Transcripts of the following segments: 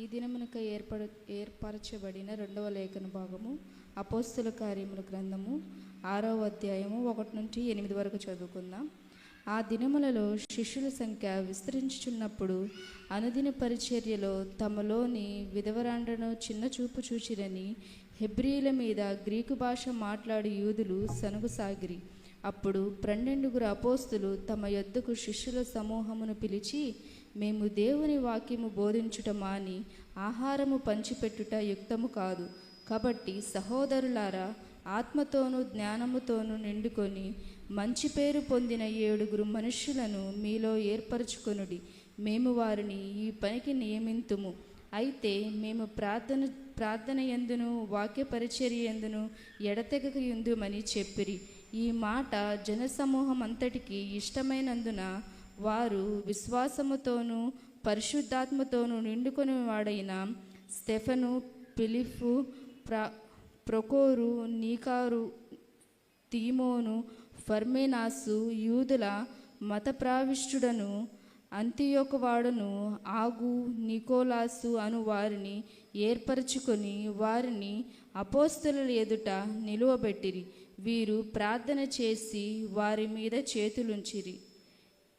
ఈ దినమునకు ఏర్పరచబడిన రెండవ లేఖన భాగము అపోస్తుల కార్యముల గ్రంథము 6వ అధ్యాయము 1 నుంచి 8 వరకు చదువుకుందాం. ఆ దినములలో శిష్యుల సంఖ్య విస్తరించుచున్నప్పుడు అనుదిన పరిచర్యలో తమలోని విధవరాండ్రను చిన్న చూపు చూచిరని హెబ్రీయుల మీద గ్రీకు భాష మాట్లాడి యూదులు సనుగుసాగిరి. అప్పుడు 12 అపోస్తులు తమ యొద్దకు శిష్యుల సమూహమును పిలిచి, మేము దేవుని వాక్యము బోధించుట మాని ఆహారము పంచిపెట్టుట యుక్తము కాదు. కాబట్టి సహోదరులారా, ఆత్మతోనూ జ్ఞానముతోనూ నిండుకొని మంచి పేరు పొందిన 7 మనుష్యులను మీలో ఏర్పరచుకొనుడి. మేము వారిని ఈ పనికి నియమింతుము. అయితే మేము ప్రార్థన యందును వాక్య పరిచర్య యందును ఎడతెగక యుందుమని చెప్పిరి. ఈ మాట జనసమూహం అంతటికి ఇష్టమైనందున వారు విశ్వాసముతోనూ పరిశుద్ధాత్మతోనూ నిండుకొని వాడైన స్టెఫను, ఫిలిప్పు, ప్రొకోరు, నీకారు, తీమోను, ఫర్మేనాసు, యూదుల మతప్రావిష్టుడను అంతియోకు వాడును ఆగు, నికోలాసు అను వారిని ఏర్పరచుకొని వారిని అపోస్తలుల ఎదుట నిలువబెట్టిరి. వీరు ప్రార్థన చేసి వారి మీద చేతులుంచిరి.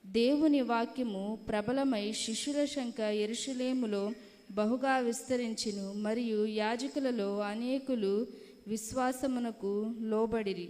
దేవుని వాక్యము ప్రబలమై శిష్యుల సంఖ్య యెరూషలేములో బహుగా విస్తరించెను. మరియు యాజకులలో అనేకులు విశ్వాసమునకు లోబడిరి.